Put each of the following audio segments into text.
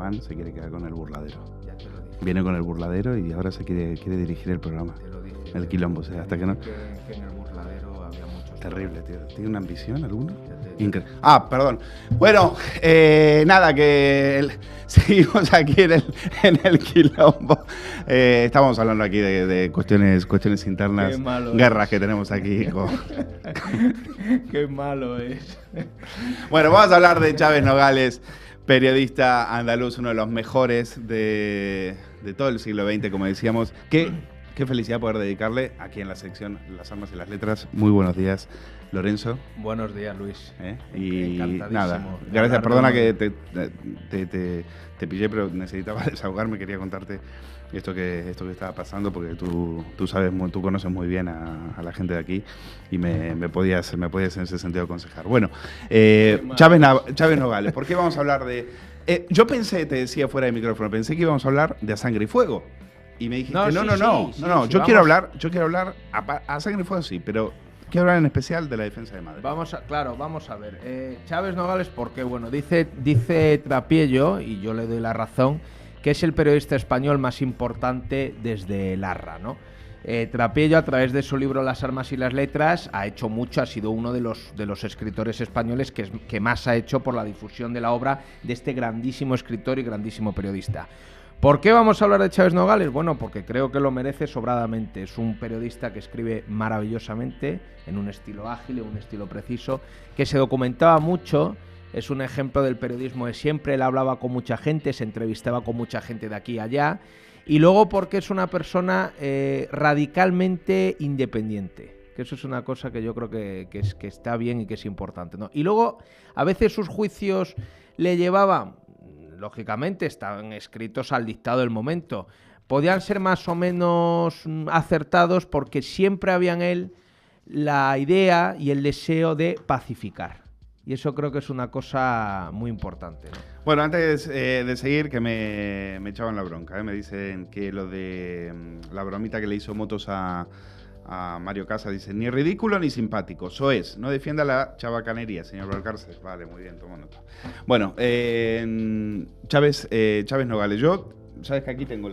fan se quiere quedar con el burladero. Ya te lo dije. Viene con el burladero y ahora se quiere dirigir el programa. Te lo dije. El quilombo, o sea, hasta que no... Que en el burladero había muchos... Terrible, tío. ¿Tiene una ambición alguno? Ya te- Perdón. Bueno, nada, seguimos aquí en el quilombo. Estamos hablando aquí de cuestiones internas, Qué malo guerras es. que tenemos aquí. Qué malo es. Bueno, vamos a hablar de Chávez Nogales, periodista andaluz, uno de los mejores de todo el siglo XX, como decíamos. Qué felicidad poder dedicarle aquí en la sección Las Armas y las Letras. Muy buenos días, Lorenzo. Buenos días, Luis. Y Encantadísimo nada, de gracias, hablar perdona de- que te pillé, pero necesitaba desahogarme, quería contarte esto que estaba pasando, porque tú sabes, tú conoces muy bien a la gente de aquí y me podías en ese sentido aconsejar. Bueno, Chávez Nogales, ¿por qué vamos a hablar de...? Yo pensé, te decía fuera de micrófono, pensé que íbamos a hablar de A Sangre y Fuego. Y me dijiste, no, yo quiero hablar a Sangre y Fuego sí, pero quiero hablar en especial de la defensa de Madrid. Vamos a ver. Chávez Nogales, porque bueno, dice Trapiello, y yo le doy la razón, que es el periodista español más importante desde Larra, ¿no? Trapiello, a través de su libro Las Armas y las Letras, ha hecho mucho, ha sido uno de los escritores españoles que más ha hecho por la difusión de la obra de este grandísimo escritor y grandísimo periodista. ¿Por qué vamos a hablar de Chávez Nogales? Bueno, porque creo que lo merece sobradamente. Es un periodista que escribe maravillosamente, en un estilo ágil, en un estilo preciso, que se documentaba mucho. Es un ejemplo del periodismo de siempre. Él hablaba con mucha gente, se entrevistaba con mucha gente de aquí y allá. Y luego porque es una persona radicalmente independiente. Que eso es una cosa que yo creo que está bien y que es importante, ¿no? Y luego, a veces sus juicios le llevaban... Lógicamente estaban escritos al dictado del momento. Podían ser más o menos acertados porque siempre había en él la idea y el deseo de pacificar. Y eso creo que es una cosa muy importante, ¿no? Bueno, antes de seguir, que me echaban la bronca, me dicen que lo de la bromita que le hizo Motos a Mario Casas, dice, ni ridículo ni simpático, eso es, no defienda la chabacanería, señor Valcárcel. Vale, muy bien, tomo nota. Bueno, Chávez Nogales, yo, sabes que aquí tengo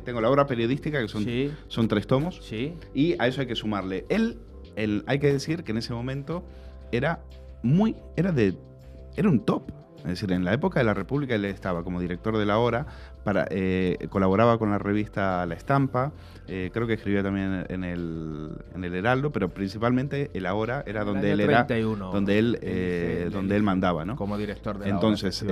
tengo la obra periodística, que son 3 tomos, Sí. y a eso hay que sumarle. Hay que decir que en ese momento era un top. Es decir, en la época de la República él estaba como director de La Hora, colaboraba con la revista La Estampa, creo que escribía también en el Heraldo, pero principalmente el La Hora era donde él 31, donde él mandaba, ¿no? Como director de La Hora, Entonces,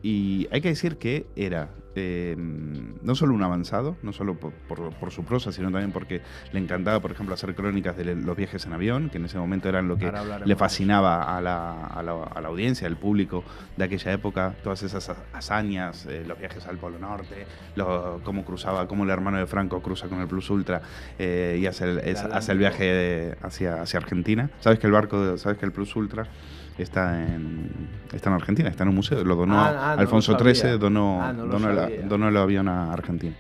y hay que decir que era no solo un avanzado, no solo por su prosa, sino también porque le encantaba, por ejemplo, hacer crónicas de los viajes en avión, que en ese momento eran lo que le fascinaba a la audiencia, al público de aquella época, todas esas hazañas, los viajes al Polo Norte, cómo el hermano de Franco cruza con el Plus Ultra y hace el viaje hacia Argentina. ¿Sabes que el Plus Ultra está en Argentina, está en un museo, lo donó Alfonso XIII, donó el avión a Argentina.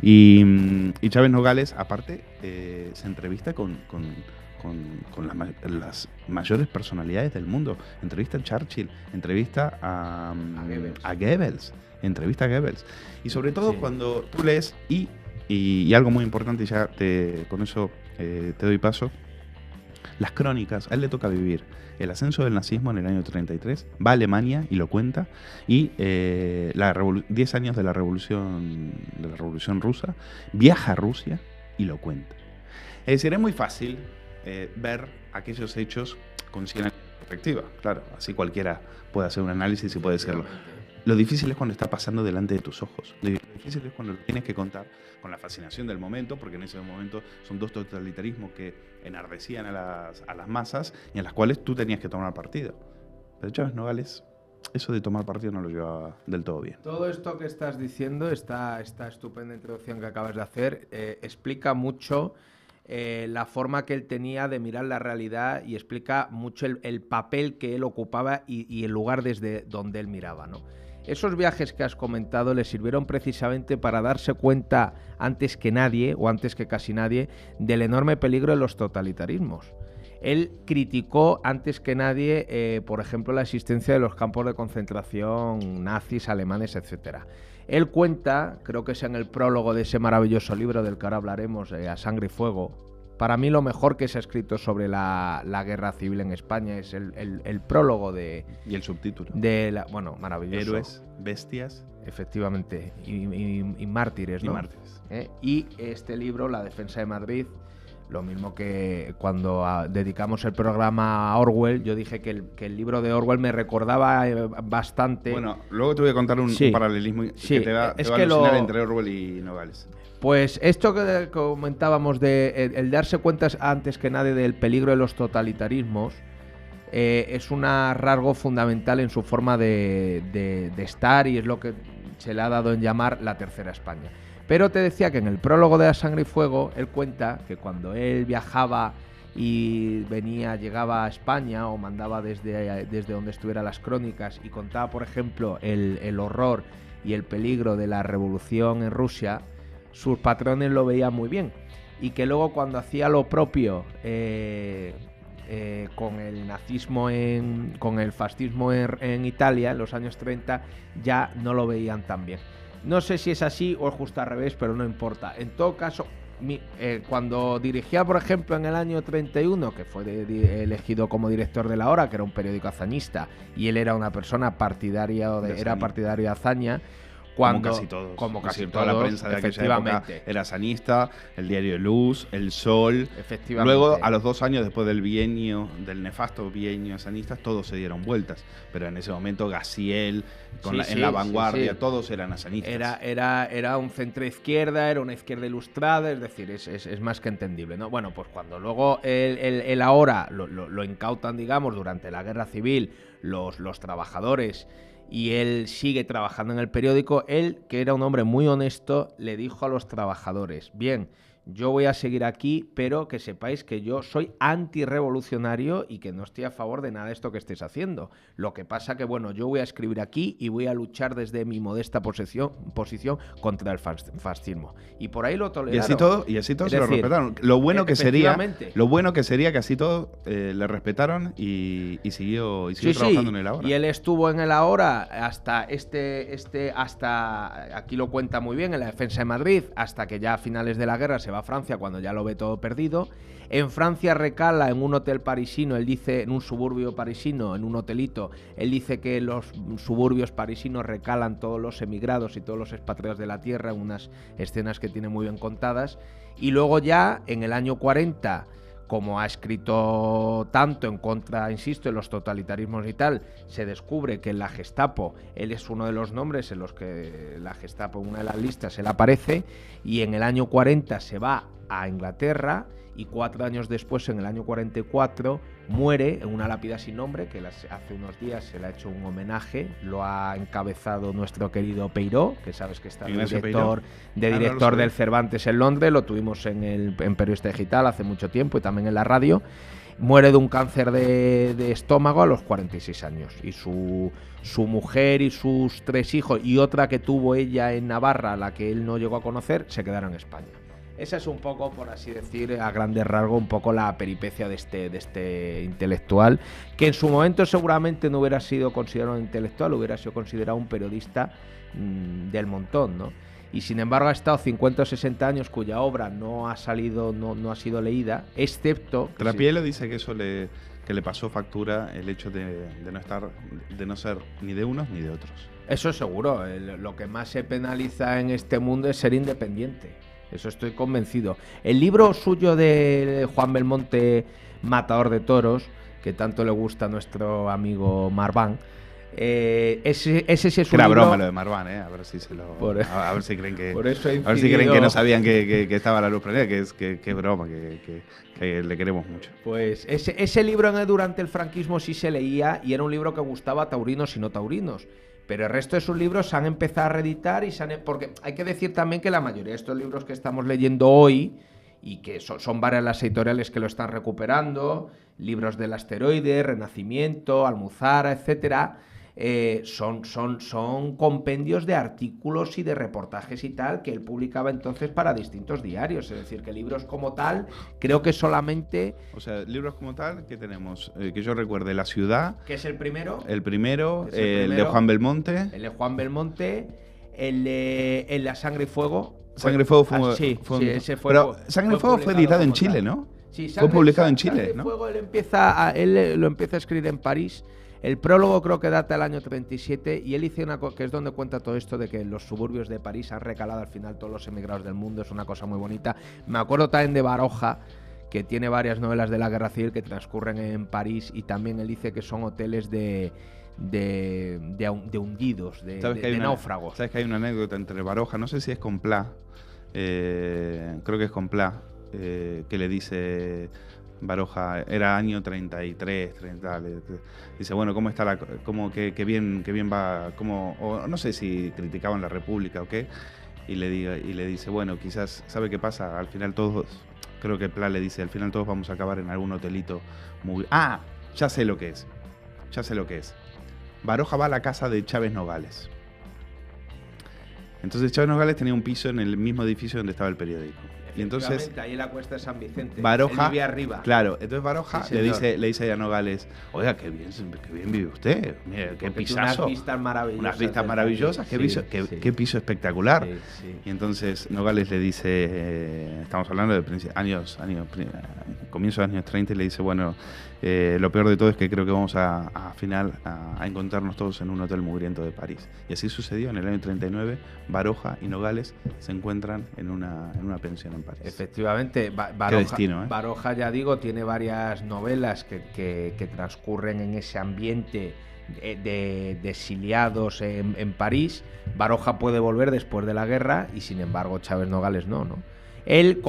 Y Chávez Nogales, aparte, se entrevista con las mayores personalidades del mundo. Entrevista a Churchill, entrevista a Goebbels, Y sobre todo cuando tú lees, y algo muy importante, y ya con eso te doy paso, las crónicas. A él le toca vivir el ascenso del nazismo en el año 33, va a Alemania y lo cuenta, y 10 años de la revolución rusa, viaja a Rusia y lo cuenta. Es decir, es muy fácil ver aquellos hechos con 100 años de perspectiva. Claro, así cualquiera puede hacer un análisis y puede decirlo. Lo difícil es cuando está pasando delante de tus ojos. Lo difícil es cuando lo tienes que contar con la fascinación del momento, porque en ese momento son 2 totalitarismos que enardecían a las masas y en las cuales tú tenías que tomar partido. Pero Chávez Nogales, eso de tomar partido no lo llevaba del todo bien. Todo esto que estás diciendo, esta estupenda introducción que acabas de hacer, explica mucho la forma que él tenía de mirar la realidad y explica mucho el papel que él ocupaba y el lugar desde donde él miraba, ¿no? Esos viajes que has comentado le sirvieron precisamente para darse cuenta antes que nadie, o antes que casi nadie, del enorme peligro de los totalitarismos. Él criticó antes que nadie, por ejemplo, la existencia de los campos de concentración nazis, alemanes, etcétera. Él cuenta, creo que es en el prólogo de ese maravilloso libro del que ahora hablaremos, A Sangre y Fuego. Para mí lo mejor que se ha escrito sobre la guerra civil en España es el prólogo de... Y el subtítulo. Bueno, maravilloso. Héroes, bestias. Efectivamente. Y mártires, ¿no? Y mártires. Y este libro, La defensa de Madrid, lo mismo que cuando dedicamos el programa a Orwell, yo dije que el libro de Orwell me recordaba bastante... Bueno, luego te voy a contar un paralelismo que te va a alucinar entre Orwell y Nogales. Pues esto que comentábamos de el darse cuenta antes que nadie del peligro de los totalitarismos es un rasgo fundamental en su forma de estar, y es lo que se le ha dado en llamar la Tercera España. Pero te decía que en el prólogo de A Sangre y Fuego él cuenta que cuando él viajaba y llegaba a España o mandaba desde donde estuvieran las crónicas y contaba, por ejemplo, el horror y el peligro de la revolución en Rusia, sus patrones lo veían muy bien, y que luego cuando hacía lo propio con el nazismo, con el fascismo en Italia en los años 30, ya no lo veían tan bien. No sé si es así o es justo al revés, pero no importa. En todo caso, cuando dirigía, por ejemplo, en el año 31, que fue elegido como director de La Hora, que era un periódico hazañista, y él era una persona partidaria partidario de Azaña, como casi toda la prensa de aquella época era sanista, el diario Luz, El Sol. Efectivamente. Luego, a los 2 años después del nefasto bienio sanistas, todos se dieron vueltas. Pero en ese momento Gaciel, en La Vanguardia, todos eran asanistas. Era un centro izquierda, era una izquierda ilustrada, es decir, es más que entendible, ¿no? Bueno, pues cuando luego el ahora lo incautan, digamos, durante la guerra civil, los trabajadores, y él sigue trabajando en el periódico, él, que era un hombre muy honesto, le dijo a los trabajadores: bien, yo voy a seguir aquí, pero que sepáis que yo soy antirrevolucionario y que no estoy a favor de nada de esto que estáis haciendo. Lo que pasa que, bueno, yo voy a escribir aquí y voy a luchar desde mi modesta posición contra el fascismo. Y por ahí lo toleraron. Y así todo se lo respetaron. Lo bueno que sería que así todo le respetaron y siguió trabajando en el Ahora. Y él estuvo en el Ahora hasta aquí lo cuenta muy bien, en la defensa de Madrid, hasta que ya a finales de la guerra se va a Francia, cuando ya lo ve todo perdido. En Francia recala en un hotel parisino, él dice, en un suburbio parisino, en un hotelito, él dice que los suburbios parisinos recalan todos los emigrados y todos los expatriados de la tierra, en unas escenas que tiene muy bien contadas. Y luego ya, en el año 40, como ha escrito tanto en contra, insisto, de los totalitarismos y tal, se descubre que en la Gestapo él es uno de los nombres en los que la Gestapo, en una de las listas, él aparece, y en el año 40 se va a Inglaterra, y 4 años después, en el año 44, muere en una lápida sin nombre, que hace unos días se le ha hecho un homenaje, lo ha encabezado nuestro querido Peiró, que sabes que está director del Cervantes en Londres, lo tuvimos en Periodista Digital hace mucho tiempo y también en la radio. Muere de un cáncer de estómago a los 46 años, y su mujer y sus 3 hijos y otra que tuvo ella en Navarra, la que él no llegó a conocer, se quedaron en España. Esa es un poco, por así decir, a grandes rasgos, un poco la peripecia de este intelectual, que en su momento seguramente no hubiera sido considerado un intelectual, hubiera sido considerado un periodista del montón, ¿no? Y sin embargo ha estado 50 o 60 años cuya obra no ha salido, no ha sido leída, excepto... Trapiello dice que eso le pasó factura el hecho de no ser ni de unos ni de otros. Eso es seguro. Lo que más se penaliza en este mundo es ser independiente. Eso estoy convencido. El libro suyo de Juan Belmonte, Matador de Toros, que tanto le gusta a nuestro amigo Marván, ese sí es un libro... Era broma lo de Marván, a ver si a ver si creen que por eso a ver si creen que no sabían que estaba la luz prendida, que es broma, que le queremos mucho. Pues ese libro durante el franquismo sí se leía, y era un libro que gustaba a taurinos y no taurinos. Pero el resto de sus libros se han empezado a reeditar porque hay que decir también que la mayoría de estos libros que estamos leyendo hoy, y que son varias las editoriales que lo están recuperando, libros del Asteroide, Renacimiento, Almuzara, etcétera, son compendios de artículos y de reportajes y tal que él publicaba entonces para distintos diarios. Es decir, que libros como tal, creo que solamente... O sea, libros como tal, que tenemos, que yo recuerde, La Ciudad... Que es el primero. El primero, el de Juan Belmonte. El de Juan Belmonte, el de La Sangre y Fuego. Sangre y Fuego fue... sí, ese fue... Pero Sangre y Fuego fue editado en Chile, ¿no? Sí, fue publicado en Chile, ¿no? Fuego, él lo empieza a escribir en París. El prólogo creo que data del año 37 y él dice una cosa que es donde cuenta todo esto de que en los suburbios de París han recalado al final todos los emigrados del mundo. Es una cosa muy bonita. Me acuerdo también de Baroja, que tiene varias novelas de la Guerra Civil que transcurren en París, y también él dice que son hoteles de hundidos, de náufragos. Sabes que hay una anécdota entre Baroja, no sé si es con Pla, creo que es con Pla, que le dice Baroja, era año 33, 30, dice, bueno, ¿cómo está que bien va, o no sé si criticaban la República o qué, y le dice, bueno, quizás, ¿sabe qué pasa? Al final todos, creo que Pla le dice, al final todos vamos a acabar en algún hotelito muy... Ah, ya sé lo que es. Baroja va a la casa de Chávez Nogales. Entonces Chávez Nogales tenía un piso en el mismo edificio donde estaba el periódico. Y entonces ahí en la cuesta de San Vicente. Baroja, él vivía arriba. Claro, entonces Baroja Sí, le dice a Nogales, oiga, qué bien vive usted, mira, qué pisazo. Unas vistas maravillosas. Unas vistas maravillosas, qué piso espectacular. Sí, sí. Y entonces Nogales le dice, estamos hablando de comienzo de años 30, y le dice, bueno, lo peor de todo es que creo que vamos a encontrarnos todos en un hotel mugriento de París. Y así sucedió. En el año 39, Baroja y Nogales se encuentran en una pensión en París. Efectivamente, Qué destino, ¿eh? Baroja, ya digo, tiene varias novelas que transcurren en ese ambiente de exiliados en París. Baroja puede volver después de la guerra y, sin embargo, Chávez Nogales no. Él,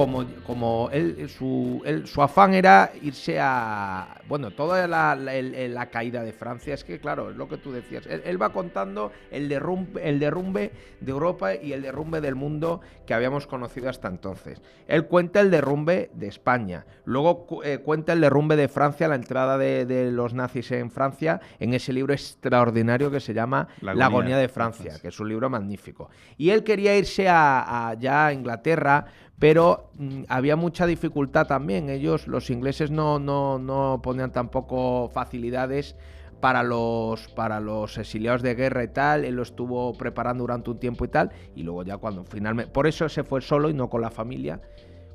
su afán era irse a... Bueno, toda la caída de Francia, es que, claro, es lo que tú decías. Él va contando el derrumbe de Europa y el derrumbe del mundo que habíamos conocido hasta entonces. Él cuenta el derrumbe de España, luego cuenta el derrumbe de Francia, la entrada de los nazis en Francia, en ese libro extraordinario que se llama La agonía de Francia, que es un libro magnífico. Y él quería irse ya a Inglaterra, pero había mucha dificultad también. Ellos, los ingleses, no ponían tampoco facilidades para los exiliados de guerra y tal. Él lo estuvo preparando durante un tiempo y tal, y luego ya cuando finalmente... Por eso se fue solo y no con la familia,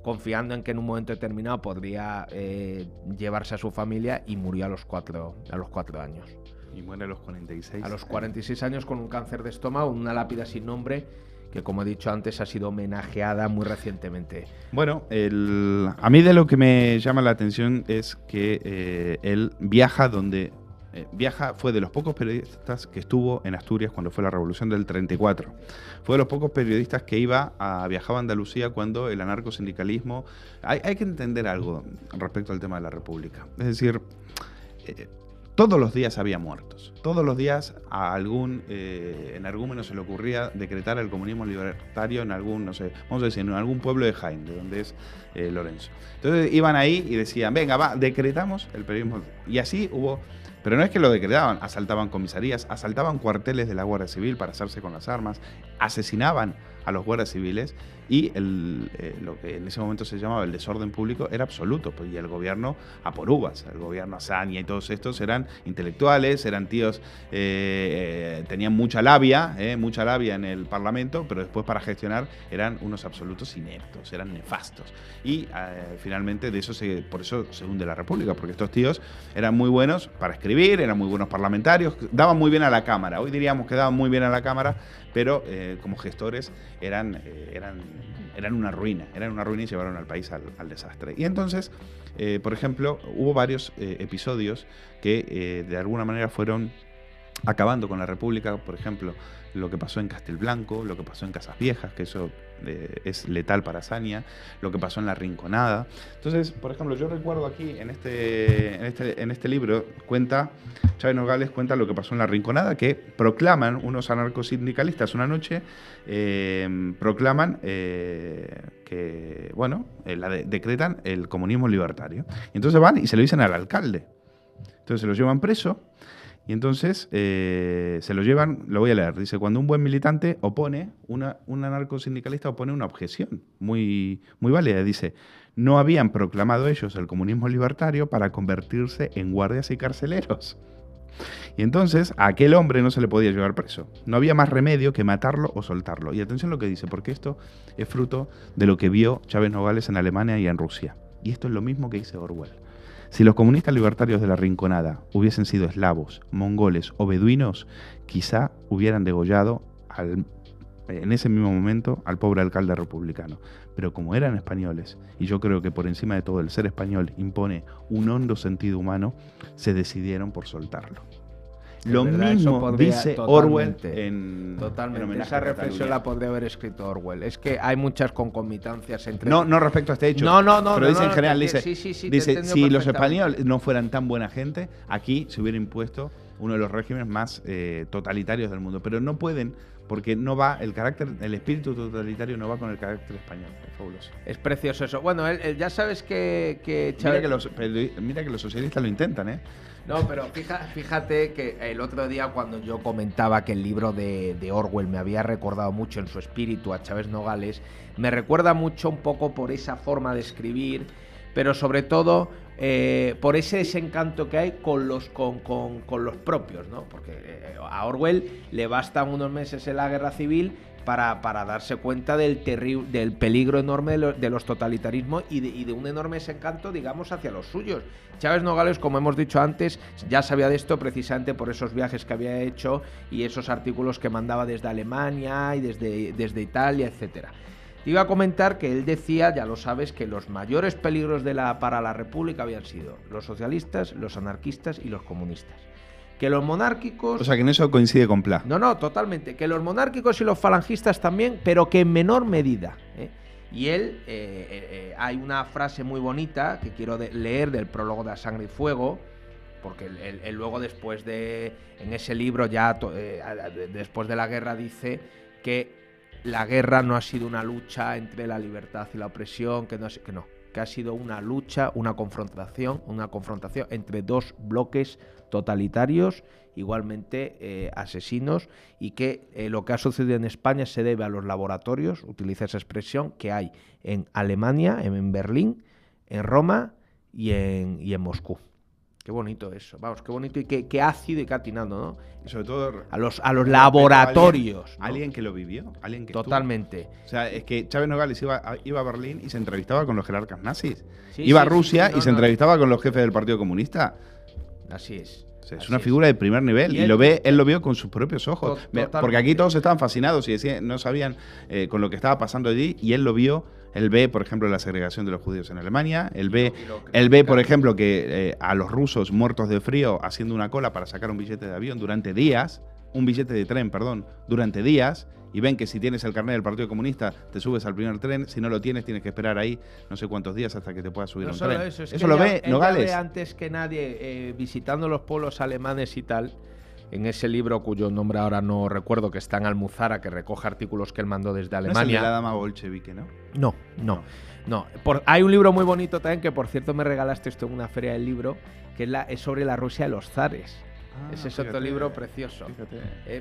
confiando en que en un momento determinado podría llevarse a su familia, y murió a los 4 años. Y muere a los 46. A los 46 años con un cáncer de estómago, una lápida sin nombre, que, como he dicho antes, ha sido homenajeada muy recientemente. Bueno, a mí de lo que me llama la atención es que él viaja fue de los pocos periodistas que estuvo en Asturias cuando fue la Revolución del 34. Fue de los pocos periodistas que viajaba a Andalucía cuando el anarcosindicalismo... Hay que entender algo respecto al tema de la República. Es decir... todos los días había muertos. Todos los días a algún energúmeno se le ocurría decretar el comunismo libertario en algún, no sé, vamos a decir, en algún pueblo de Jaén, de donde es Lorenzo. Entonces iban ahí y decían, venga, decretamos el periodismo. Y así hubo... Pero no es que lo decretaban, asaltaban comisarías, asaltaban cuarteles de la Guardia Civil para hacerse con las armas, asesinaban a los guardias civiles, y lo que en ese momento se llamaba el desorden público era absoluto, pues, y el gobierno a por uvas, el gobierno Azaña y todos estos eran intelectuales, eran tíos, tenían mucha labia en el Parlamento, pero después para gestionar eran unos absolutos ineptos, eran nefastos. Y finalmente por eso se hunde la República, porque estos tíos eran muy buenos para escribir, eran muy buenos parlamentarios, daban muy bien a la Cámara, hoy diríamos que daban muy bien a la Cámara, pero como gestores eran una ruina y llevaron al país al desastre. Y entonces, por ejemplo, hubo varios episodios que de alguna manera fueron acabando con la República. Por ejemplo, lo que pasó en Castelblanco, lo que pasó en Casas Viejas, que eso es letal para Azaña, lo que pasó en La Rinconada. Entonces, por ejemplo, yo recuerdo aquí en este libro Chávez Nogales cuenta lo que pasó en La Rinconada, que proclaman unos anarcosindicalistas una noche, proclaman que, bueno, decretan el comunismo libertario. Y entonces van y se lo dicen al alcalde. Entonces se lo llevan preso. Y entonces se lo llevan, lo voy a leer, dice, cuando un buen militante opone, un anarcosindicalista opone una objeción muy, muy válida, dice, no habían proclamado ellos el comunismo libertario para convertirse en guardias y carceleros. Y entonces a aquel hombre no se le podía llevar preso. No había más remedio que matarlo o soltarlo. Y atención a lo que dice, porque esto es fruto de lo que vio Chávez Nogales en Alemania y en Rusia. Y esto es lo mismo que dice Orwell. Si los comunistas libertarios de la Rinconada hubiesen sido eslavos, mongoles o beduinos, quizá hubieran degollado en ese mismo momento al pobre alcalde republicano. Pero como eran españoles, y yo creo que por encima de todo el ser español impone un hondo sentido humano, se decidieron por soltarlo. Lo mismo dice Orwell en Totalmente. Esa reflexión la podría haber escrito Orwell. Es que hay muchas concomitancias entre... No respecto a este hecho. No. Pero dice en general, dice, dice si los españoles no fueran tan buena gente, aquí se hubiera impuesto uno de los regímenes más totalitarios del mundo. Pero no pueden, porque no va el carácter, el espíritu totalitario no va con el carácter español. Es fabuloso. Es precioso eso. Bueno, él ya sabes que mira que los socialistas lo intentan, ¿eh? No, pero fíjate que el otro día cuando yo comentaba que el libro de Orwell me había recordado mucho en su espíritu a Chávez Nogales, me recuerda mucho un poco por esa forma de escribir, pero sobre todo por ese desencanto que hay con los propios, ¿no? Porque a Orwell le bastan unos meses en la guerra civil para darse cuenta del peligro enorme de los totalitarismos y de un enorme desencanto, digamos, hacia los suyos. Chávez Nogales, como hemos dicho antes, ya sabía de esto precisamente por esos viajes que había hecho y esos artículos que mandaba desde Alemania y desde Italia, etcétera. Te iba a comentar que él decía, ya lo sabes, que los mayores peligros para la República habían sido los socialistas, los anarquistas y los comunistas. Que los monárquicos... O sea, que en eso coincide con Pla. No, totalmente. Que los monárquicos y los falangistas también, pero que en menor medida. Y él, hay una frase muy bonita que quiero leer del prólogo de A Sangre y Fuego, porque él luego en ese libro ya, después de la guerra, dice que la guerra no ha sido una lucha entre la libertad y la opresión, que ha sido una lucha, una confrontación entre dos bloques totalitarios, igualmente asesinos, y que lo que ha sucedido en España se debe a los laboratorios, utiliza esa expresión, que hay en Alemania, en Berlín, en Roma y en Moscú. Qué bonito eso, vamos, qué bonito y qué ácido y qué atinado, ¿no? Y sobre todo a los laboratorios. Alguien que lo vivió, alguien que totalmente estuvo. O sea, es que Chávez Nogales iba a Berlín y se entrevistaba con los jerarcas nazis. Iba a Rusia y se entrevistaba con los jefes del Partido Comunista. Así es. O sea, es una figura de primer nivel y él lo vio con sus propios ojos. Porque aquí todos estaban fascinados y no sabían con lo que estaba pasando allí, y él lo vio. Él ve, por ejemplo, la segregación de los judíos en Alemania. Él ve, por ejemplo, que a los rusos muertos de frío haciendo una cola para sacar un billete de avión durante días, un billete de tren, perdón, durante días, y ven que si tienes el carnet del Partido Comunista te subes al primer tren, si no lo tienes tienes que esperar ahí no sé cuántos días hasta que te puedas subir a un tren. Eso lo ve Nogales. Ve antes que nadie, visitando los pueblos alemanes y tal, en ese libro cuyo nombre ahora no recuerdo, que está en Almuzara, que recoge artículos que él mandó desde Alemania. No es el de la dama bolchevique, ¿no? No. Hay un libro muy bonito también, que por cierto me regalaste esto en una feria del libro, que es sobre la Rusia de los zares. Ese es otro libro precioso.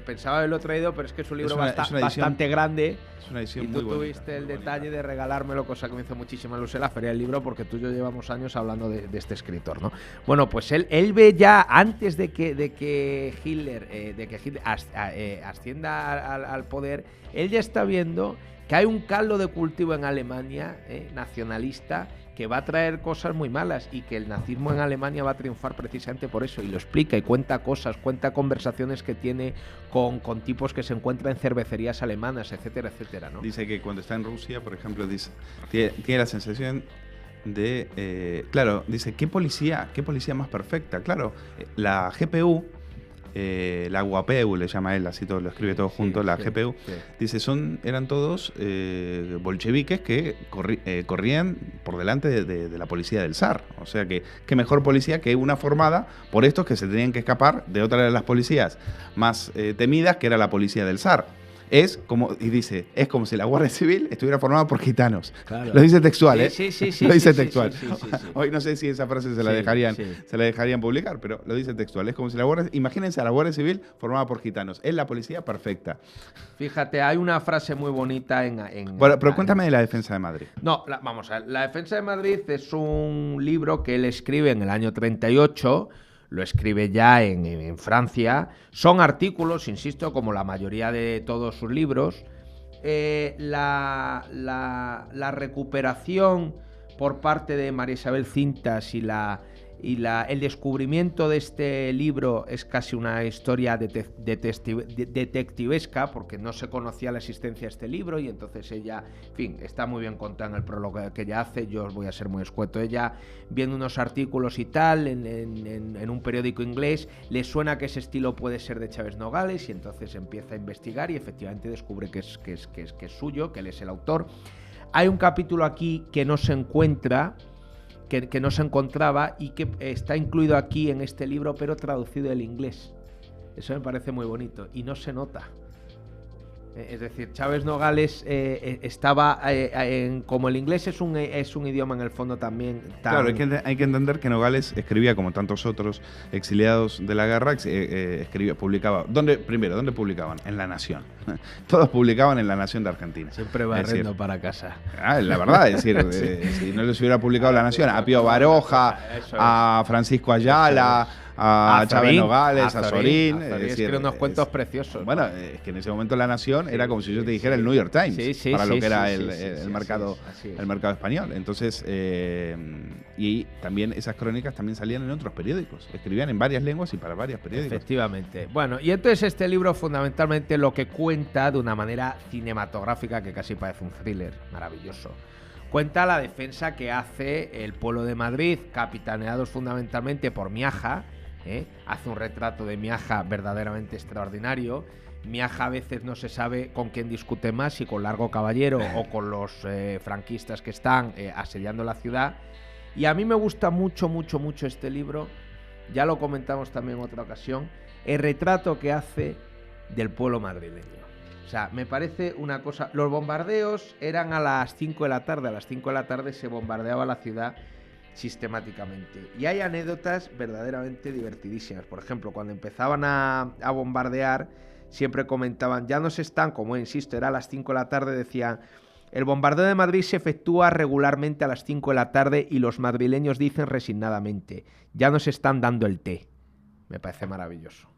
Pensaba haberlo traído, pero es que es un libro bastante grande. Es una edición y tú tuviste el detalle de regalármelo, cosa que me hizo muchísima ilusión la feria del libro, porque tú y yo llevamos años hablando de este escritor, ¿no? Bueno, pues él ve ya, antes de que Hitler ascienda al poder, él ya está viendo que hay un caldo de cultivo en Alemania nacionalista, que va a traer cosas muy malas, y que el nazismo en Alemania va a triunfar precisamente por eso, y lo explica y cuenta cosas, cuenta conversaciones que tiene con tipos que se encuentran en cervecerías alemanas, etcétera, etcétera, ¿no? Dice que cuando está en Rusia, por ejemplo, tiene la sensación de, claro, dice, ¿qué policía más perfecta? Claro, la GPU, la GUAPEU le llama él, así todo lo escribe todo junto, la GPU, dice, eran todos bolcheviques que corrían por delante de la policía del zar. O sea que qué mejor policía que una formada por estos que se tenían que escapar de otra de las policías más temidas, que era la policía del zar. es como si la Guardia Civil estuviera formada por gitanos. Claro. Lo dice textual, ¿eh? Sí. Lo dice textual. Sí. Hoy no sé si esa frase se la dejarían publicar, pero lo dice textual. Es como si imagínense a la Guardia Civil formada por gitanos. Es la policía perfecta. Fíjate, hay una frase muy bonita Bueno, pero cuéntame de la defensa de Madrid. No, vamos a ver. La defensa de Madrid es un libro que él escribe en el año 38. Lo escribe ya en Francia. Son artículos, insisto, como la mayoría de todos sus libros. La recuperación por parte de María Isabel Cintas y el descubrimiento de este libro es casi una historia detectivesca, porque no se conocía la existencia de este libro y entonces ella, en fin, está muy bien contada en el prólogo que ella hace. Yo os voy a ser muy escueto. Ella, viendo unos artículos y tal en un periódico inglés, le suena que ese estilo puede ser de Chávez Nogales y entonces empieza a investigar y efectivamente descubre que es suyo, que él es el autor. Hay un capítulo aquí que no se encuentra, que no se encontraba y que está incluido aquí en este libro, pero traducido del inglés. Eso me parece muy bonito y no se nota. Es decir, Chávez Nogales estaba como el inglés es un idioma en el fondo también Claro, hay que entender que Nogales escribía como tantos otros exiliados de la guerra, publicaba. ¿Dónde publicaban? En La Nación. Todos publicaban en La Nación de Argentina. Siempre barriendo para casa. La verdad, es decir, si no les hubiera publicado La Nación, a Pío Baroja, a Francisco Ayala, a Chávez Nogales, a Zorín. Escribe unos cuentos preciosos. Bueno, es que en ese momento La Nación era como si yo te dijera el New York Times, para lo que era el mercado español. Entonces, y también esas crónicas también salían en otros periódicos. Escribían en varias lenguas y para varios periódicos. Efectivamente. Bueno, y entonces este libro fundamentalmente lo que cuenta de una manera cinematográfica que casi parece un thriller maravilloso. Cuenta la defensa que hace el pueblo de Madrid, capitaneados fundamentalmente por Miaja. Hace un retrato de Miaja verdaderamente extraordinario. Miaja a veces no se sabe con quién discute más, si con Largo Caballero o con los franquistas que están asediando la ciudad. Y a mí me gusta mucho este libro, ya lo comentamos también en otra ocasión, el retrato que hace del pueblo madrileño. O sea, me parece una cosa... Los bombardeos eran a las 5 de la tarde. A las 5 de la tarde se bombardeaba la ciudad sistemáticamente. Y hay anécdotas verdaderamente divertidísimas. Por ejemplo, cuando empezaban a bombardear, siempre comentaban, ya nos están, como insisto, era a las 5 de la tarde, decían, el bombardeo de Madrid se efectúa regularmente a las 5 de la tarde y los madrileños dicen resignadamente, ya nos están dando el té. Me parece maravilloso.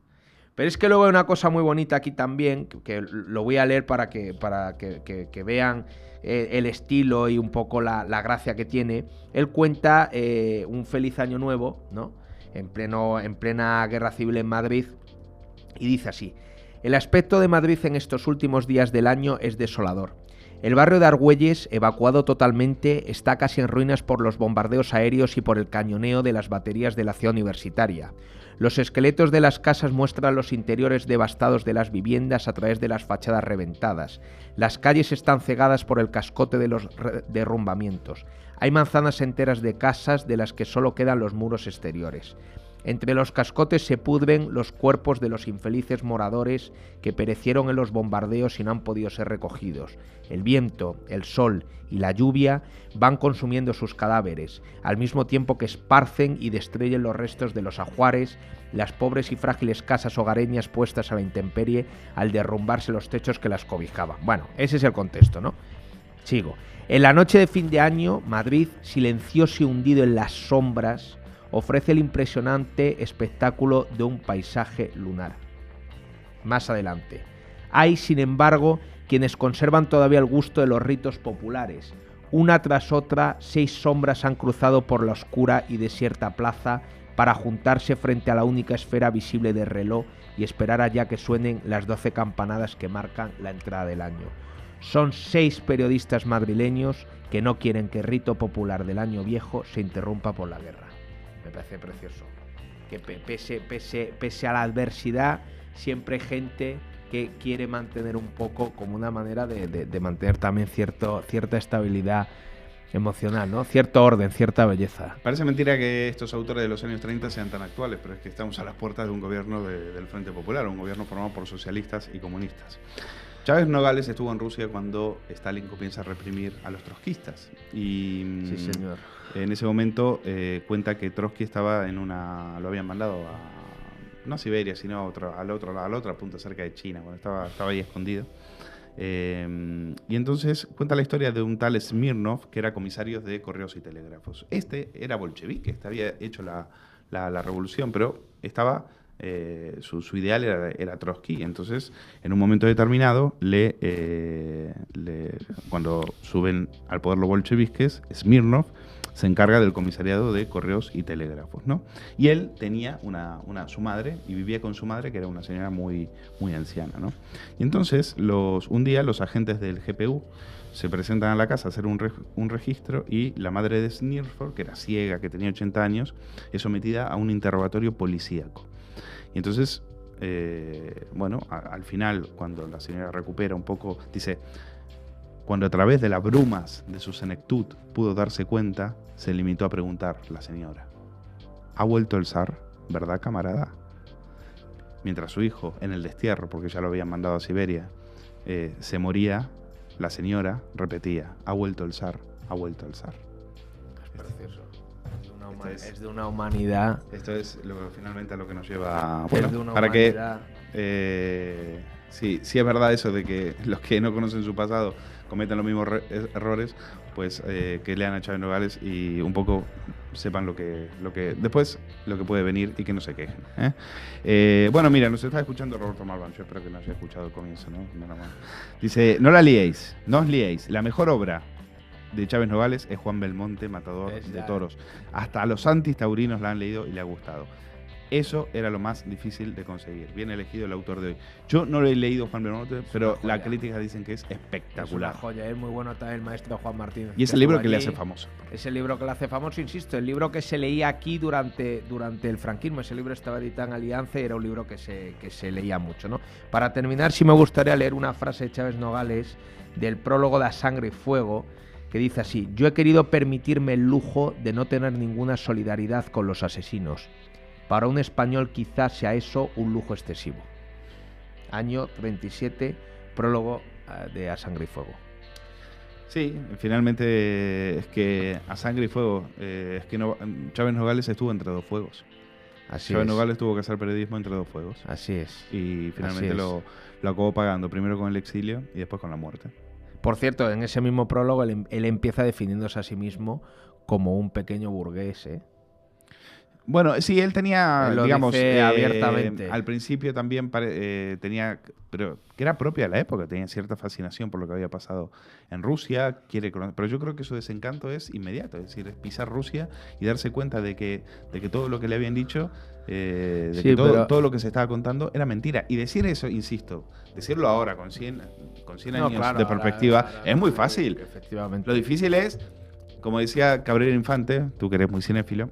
Pero es que luego hay una cosa muy bonita aquí también, que lo voy a leer para que vean el estilo y un poco la gracia que tiene. Él cuenta un feliz año nuevo, ¿no? En plena guerra civil en Madrid, y dice así: el aspecto de Madrid en estos últimos días del año es desolador. El barrio de Argüelles, evacuado totalmente, está casi en ruinas por los bombardeos aéreos y por el cañoneo de las baterías de la ciudad universitaria. Los esqueletos de las casas muestran los interiores devastados de las viviendas a través de las fachadas reventadas. Las calles están cegadas por el cascote de los derrumbamientos. Hay manzanas enteras de casas de las que solo quedan los muros exteriores. Entre los cascotes se pudren los cuerpos de los infelices moradores que perecieron en los bombardeos y no han podido ser recogidos. El viento, el sol y la lluvia van consumiendo sus cadáveres, al mismo tiempo que esparcen y destruyen los restos de los ajuares, las pobres y frágiles casas hogareñas puestas a la intemperie al derrumbarse los techos que las cobijaban. Bueno, ese es el contexto, ¿no? Sigo. En la noche de fin de año, Madrid, silencioso y hundido en las sombras, ofrece el impresionante espectáculo de un paisaje lunar. Más adelante. Hay, sin embargo, quienes conservan todavía el gusto de los ritos populares. Una tras otra, 6 sombras han cruzado por la oscura y desierta plaza para juntarse frente a la única esfera visible del reloj y esperar allá que suenen las 12 campanadas que marcan la entrada del año. Son 6 periodistas madrileños que no quieren que el rito popular del año viejo se interrumpa por la guerra. Me parece precioso. Que pese a la adversidad, siempre hay gente que quiere mantener un poco como una manera de mantener también cierta estabilidad emocional, ¿no? Cierto orden, cierta belleza. Parece mentira que estos autores de los años 30 sean tan actuales, pero es que estamos a las puertas de un gobierno del Frente Popular, un gobierno formado por socialistas y comunistas. Chávez Nogales estuvo en Rusia cuando Stalin comienza a reprimir a los trotskistas. Y Sí, señor. en ese momento cuenta que Trotsky estaba lo habían mandado no a Siberia, sino a la otra punta, cerca de China, cuando estaba ahí escondido. Y entonces cuenta la historia de un tal Smirnov, que era comisario de correos y telégrafos. Este era bolchevique, este había hecho la revolución, pero estaba... su ideal era Trotsky. Entonces, en un momento determinado, cuando suben al poder los bolcheviques, Smirnov se encarga del comisariado de correos y telégrafos, ¿no? Y él tenía su madre, y vivía con su madre, que era una señora muy, muy anciana, ¿no? Y entonces, un día, los agentes del GPU se presentan a la casa a hacer un registro, y la madre de Smirnov, que era ciega, que tenía 80 años, es sometida a un interrogatorio policíaco. Y entonces, al final, cuando la señora recupera un poco, dice, cuando a través de las brumas de su senectud pudo darse cuenta, se limitó a preguntar la señora, ¿ha vuelto el zar, verdad, camarada? Mientras su hijo, en el destierro, porque ya lo habían mandado a Siberia, se moría, la señora repetía, ¿ha vuelto el zar, ha vuelto el zar? Es precioso. Es de una humanidad. Esto es finalmente a lo que nos lleva Es de una para humanidad. que sí es verdad eso de que los que no conocen su pasado cometen los mismos errores, pues que lean a Chávez Nogales y un poco sepan lo que después lo que puede venir y que no se quejen, ¿eh? Bueno, mira, nos está escuchando Roberto Malván, yo espero que no haya escuchado el comienzo, ¿no? Dice, no os liéis, la mejor obra de Chávez Nogales es Juan Belmonte, Matador de Toros. Hasta a los antitaurinos la han leído y le ha gustado. Eso era lo más difícil de conseguir. Bien elegido el autor de hoy. Yo no lo he leído, Juan Belmonte, pero las críticas dicen que es espectacular. Es una joya, es muy bueno también el maestro Juan Martínez. Y es el libro que le hace famoso. Es el libro que le hace famoso, insisto, el libro que se leía aquí durante el franquismo. Ese libro estaba editado en Alianza y era un libro que se leía mucho, ¿no? Para terminar, sí me gustaría leer una frase de Chávez Nogales del prólogo de A Sangre y Fuego, que dice así: yo he querido permitirme el lujo de no tener ninguna solidaridad con los asesinos. Para un español quizás sea eso un lujo excesivo. Año 37, prólogo de A Sangre y Fuego. Sí, finalmente es que A Sangre y Fuego, Chávez Nogales estuvo entre dos fuegos. Chávez Nogales tuvo que hacer periodismo entre dos fuegos. Así es. Y finalmente lo acabó pagando, primero con el exilio y después con la muerte. Por cierto, en ese mismo prólogo él empieza definiéndose a sí mismo como un pequeño burgués, ¿eh? Bueno, sí, él tenía, digamos, abiertamente. Al principio también tenía, pero que era propia de la época, tenía cierta fascinación por lo que había pasado en Rusia, pero yo creo que su desencanto es inmediato, es decir, es pisar Rusia y darse cuenta de que todo lo que le habían dicho, todo lo que se estaba contando era mentira. Y decir eso, insisto, decirlo ahora con 100 años de perspectiva, es muy fácil. Efectivamente. Lo difícil es, como decía Cabrera Infante, tú que eres muy cinéfilo,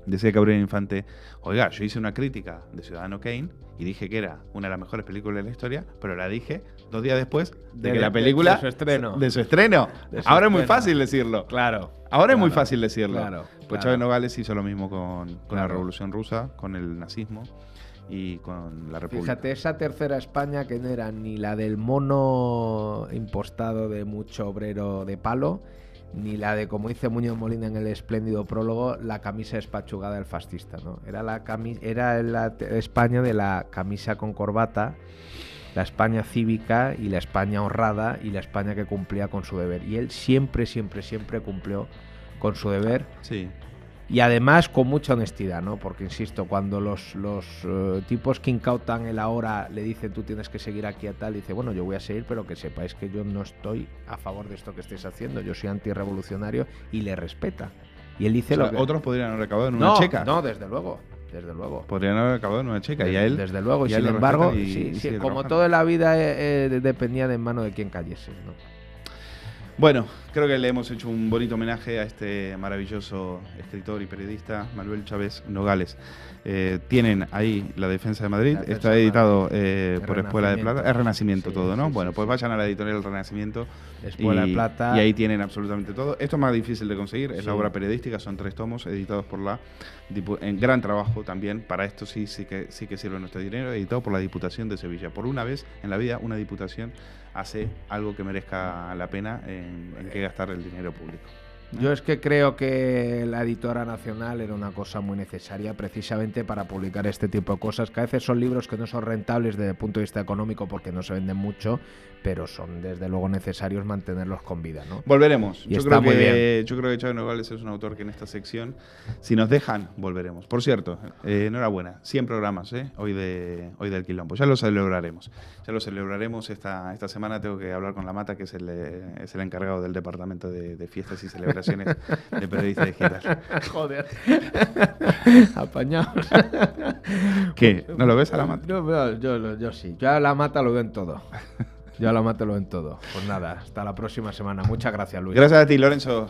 decía Cabrera Infante, oiga, yo hice una crítica de Ciudadano Kane y dije que era una de las mejores películas de la historia, pero la dije 2 días después de que la película... De su estreno. De su estreno. Ahora es muy fácil decirlo. Claro. Ahora es muy fácil decirlo. Claro. Pues Chávez Nogales hizo lo mismo con la Revolución Rusa, con el nazismo y con la República. Fíjate, esa tercera España que no era ni la del mono impostado de mucho obrero de palo, ni la de, como dice Muñoz Molina en el espléndido prólogo, la camisa espachugada del fascista, ¿no? Era la España de la camisa con corbata, la España cívica y la España honrada y la España que cumplía con su deber. Y él siempre cumplió con su deber. Sí. Y además con mucha honestidad, ¿no? Porque, insisto, cuando los tipos que incautan el ahora le dicen tú tienes que seguir aquí a tal, dice, bueno, yo voy a seguir, pero que sepáis que yo no estoy a favor de esto que estáis haciendo, yo soy antirrevolucionario, y le respeta. Y él dice o sea, lo que... Otros podrían haber acabado en una checa. No, desde luego. Podrían haber acabado en una checa. Y a él, desde luego. Y sin embargo, sí, como todo en la vida dependía de en mano de quien cayese, ¿no? Bueno, creo que le hemos hecho un bonito homenaje a este maravilloso escritor y periodista, Manuel Chávez Nogales. Tienen ahí La Defensa de Madrid, está editado por Espuela de Plata. Es Renacimiento, sí, todo, ¿no? Sí, bueno, pues vayan a la editorial Renacimiento Espuela de Plata. Y ahí tienen absolutamente todo. Esto es más difícil de conseguir, es la obra periodística, son 3 tomos editados por en gran trabajo también. Para esto sí que sirve nuestro dinero, editado por la Diputación de Sevilla. Por una vez en la vida, una diputación hace algo que merezca la pena en que gastar el dinero público. Yo es que creo que la editora nacional era una cosa muy necesaria precisamente para publicar este tipo de cosas, que a veces son libros que no son rentables desde el punto de vista económico porque no se venden mucho, pero son desde luego necesarios mantenerlos con vida, ¿no? Volveremos. Y está muy bien. Yo creo que Chávez Nogales es un autor que en esta sección, si nos dejan, volveremos. Por cierto, enhorabuena, 100 programas hoy del Quilombo. Ya lo celebraremos. Esta semana tengo que hablar con la Mata, que es el encargado del departamento de fiestas y celebraciones de periodista digital. Joder. Apañados. ¿Qué? ¿No lo ves a la Mata? Yo sí. Yo a la Mata lo veo en todo. Pues nada, hasta la próxima semana. Muchas gracias, Luis. Gracias a ti, Lorenzo.